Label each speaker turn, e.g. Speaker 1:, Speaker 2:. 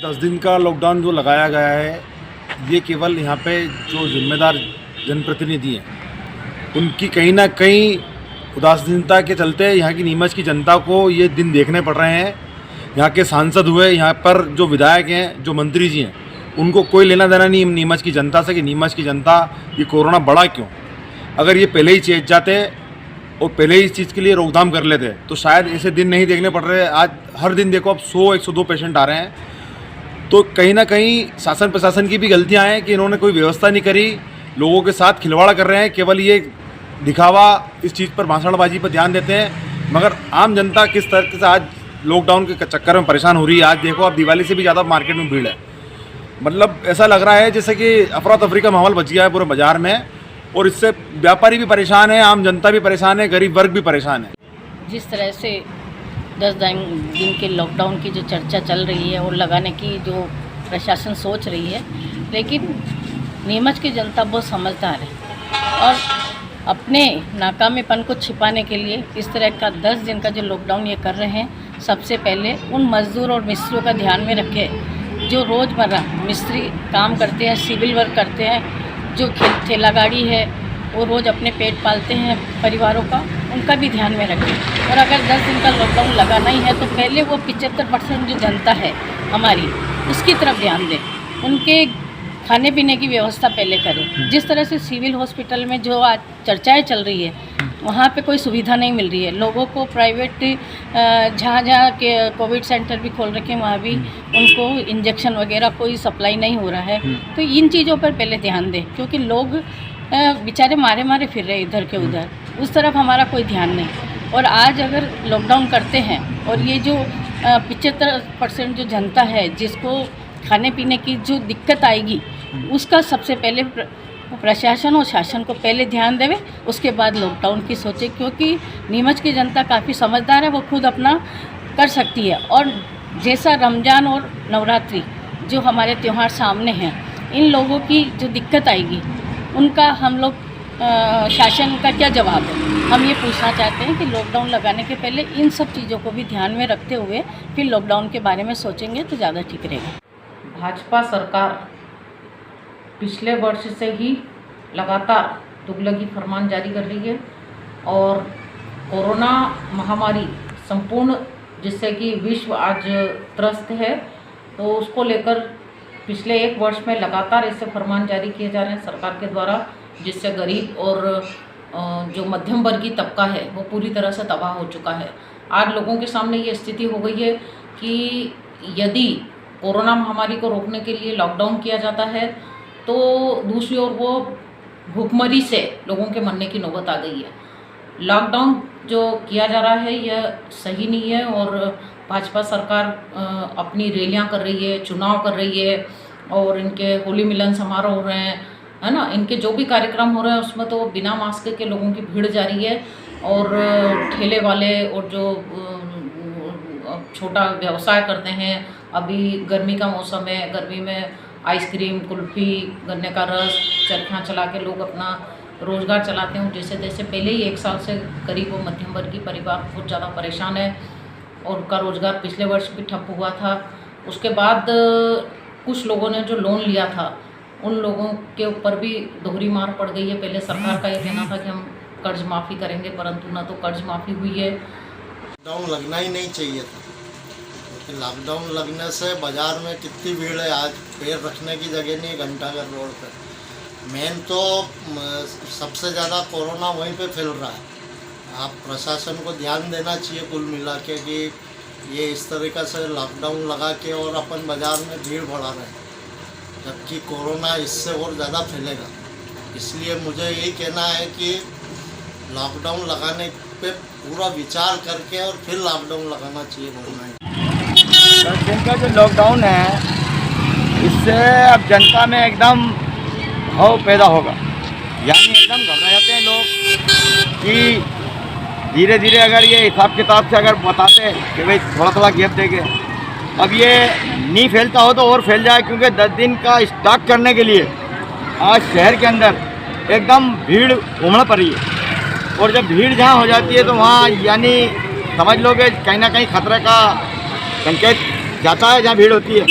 Speaker 1: 10 दिन का लॉकडाउन जो लगाया गया है, ये केवल यहाँ पे जो जिम्मेदार जनप्रतिनिधि हैं उनकी कहीं ना कहीं उदासीनता के चलते यहाँ की नीमच की जनता को ये दिन देखने पड़ रहे हैं। यहाँ के सांसद हुए, यहाँ पर जो विधायक हैं, जो मंत्री जी हैं, उनको कोई लेना देना नहीं नीमच की जनता से कि नीमच की जनता ये कोरोना बढ़ा क्यों। अगर ये पहले ही चेत जाते और पहले ही इस चीज़ के लिए रोकथाम कर लेते तो शायद ऐसे दिन नहीं देखने पड़ रहे। आज हर दिन देखो अब 100-102 पेशेंट आ रहे हैं। तो कहीं ना कहीं शासन प्रशासन की भी गलतियां हैं कि इन्होंने कोई व्यवस्था नहीं करी, लोगों के साथ खिलवाड़ कर रहे हैं, केवल ये दिखावा इस चीज़ पर भाषणबाजी पर ध्यान देते हैं। मगर आम जनता किस तरह से आज लॉकडाउन के चक्कर में परेशान हो रही है। आज देखो अब दिवाली से भी ज़्यादा मार्केट में भीड़ है। मतलब ऐसा लग रहा है जैसे कि अफरा तफरी का माहौल बच गया है पूरे बाज़ार में, और इससे व्यापारी भी परेशान है, आम जनता भी परेशान है, गरीब वर्ग भी परेशान है।
Speaker 2: जिस तरह से 10 दिन के लॉकडाउन की जो चर्चा चल रही है और लगाने की जो प्रशासन सोच रही है, लेकिन नीमच की जनता बहुत समझदार है और अपने नाकामीपन को छिपाने के लिए इस तरह का 10 दिन का जो लॉकडाउन ये कर रहे हैं। सबसे पहले उन मज़दूर और मिस्त्रियों का ध्यान में रखें जो रोज़मर्रा मिस्त्री काम करते हैं, सिविल वर्क करते हैं, जो ठेला गाड़ी है, वो रोज़ अपने पेट पालते हैं परिवारों का, उनका भी ध्यान में रखें। और अगर 10 दिन का लॉकडाउन लगाना ही है तो पहले वो 75% जो जनता है हमारी, उसकी तरफ ध्यान दें। उनके खाने पीने की व्यवस्था पहले करें। जिस तरह से सिविल हॉस्पिटल में जो आज चर्चाएं चल रही है, वहाँ पे कोई सुविधा नहीं मिल रही है लोगों को। प्राइवेट जहाँ जहाँ के कोविड सेंटर भी खोल रखे हैं, वहाँ भी उनको इंजेक्शन वगैरह कोई सप्लाई नहीं हो रहा है। तो इन चीज़ों पर पहले ध्यान दें, क्योंकि लोग बेचारे मारे मारे फिर रहे इधर के उधर, उस तरफ हमारा कोई ध्यान नहीं। और आज अगर लॉकडाउन करते हैं और ये जो 75% जो जनता है जिसको खाने पीने की जो दिक्कत आएगी, उसका सबसे पहले प्रशासन और शासन को पहले ध्यान देवे, उसके बाद लॉकडाउन की सोचे। क्योंकि नीमच की जनता काफ़ी समझदार है, वो खुद अपना कर सकती है। और जैसा रमज़ान और नवरात्रि जो हमारे त्यौहार सामने हैं, इन लोगों की जो दिक्कत आएगी उनका हम लोग शासन का क्या जवाब है। हम ये पूछना चाहते हैं कि लॉकडाउन लगाने के पहले इन सब चीज़ों को भी ध्यान में रखते हुए फिर लॉकडाउन के बारे में सोचेंगे तो ज़्यादा ठीक रहेगा।
Speaker 3: भाजपा सरकार पिछले वर्ष से ही लगातार तुगलकी फरमान जारी कर रही है और कोरोना महामारी संपूर्ण जिससे कि विश्व आज त्रस्त है, तो उसको लेकर पिछले 1 वर्ष में लगातार ऐसे फरमान जारी किए जा रहे हैं सरकार के द्वारा, जिससे गरीब और जो मध्यम वर्गीय तबका है वो पूरी तरह से तबाह हो चुका है। आज लोगों के सामने ये स्थिति हो गई है कि यदि कोरोना महामारी को रोकने के लिए लॉकडाउन किया जाता है तो दूसरी ओर वो भूखमरी से लोगों के मरने की नौबत आ गई है। लॉकडाउन जो किया जा रहा है यह सही नहीं है और भाजपा सरकार अपनी रैलियां कर रही है, चुनाव कर रही है और इनके होली मिलन समारोह हो रहे हैं, है ना, इनके जो भी कार्यक्रम हो रहे हैं उसमें तो बिना मास्क के लोगों की भीड़ जारी है। और ठेले वाले और जो छोटा व्यवसाय करते हैं, अभी गर्मी का मौसम है, गर्मी में आइसक्रीम, कुल्फ़ी, गन्ने का रस, चरखियाँ चला के लोग अपना रोज़गार चलाते हैं। जैसे जैसे पहले ही 1 साल से गरीब और मध्यम वर्गीय परिवार बहुत ज़्यादा परेशान है और उनका रोज़गार पिछले वर्ष भी ठप हुआ था। उसके बाद कुछ लोगों ने जो लोन लिया था उन लोगों के ऊपर भी दोहरी मार पड़ गई है। पहले सरकार का ये कहना था कि हम कर्ज माफ़ी करेंगे, परंतु ना तो कर्ज माफ़ी हुई है।
Speaker 4: लॉकडाउन लगना ही नहीं चाहिए था। लॉकडाउन लगने से बाज़ार में कितनी भीड़ है, आज पैर रखने की जगह नहीं, घंटाघर रोड पर। मेन तो सबसे ज़्यादा कोरोना वहीं पे फैल रहा है। आप प्रशासन को ध्यान देना चाहिए कुल मिला के कि ये इस तरीक़े से लॉकडाउन लगा के और अपन बाज़ार में भीड़ बढ़ा रहे हैं, जबकि कोरोना इससे और ज़्यादा फैलेगा। इसलिए मुझे यही कहना है कि लॉकडाउन लगाने पे पूरा विचार करके और फिर लॉकडाउन लगाना चाहिए गवर्नमेंट।
Speaker 5: 10 दिन का जो लॉकडाउन है, इससे अब जनता में एकदम भाव पैदा होगा, यानी एकदम घबरा जाते हैं लोग कि धीरे धीरे अगर ये हिसाब किताब से अगर बताते कि भाई थोड़ा थोड़ा गैप देंगे, अब ये नहीं फैलता हो तो और फैल जाए। क्योंकि 10 दिन का स्टॉक करने के लिए आज शहर के अंदर एकदम भीड़ उमड़ पड़ी है और जब भीड़ जहाँ हो जाती है तो वहाँ यानी समझ लो कि कहीं ना कहीं खतरे का संकेत जाता है जहाँ भीड़ होती है।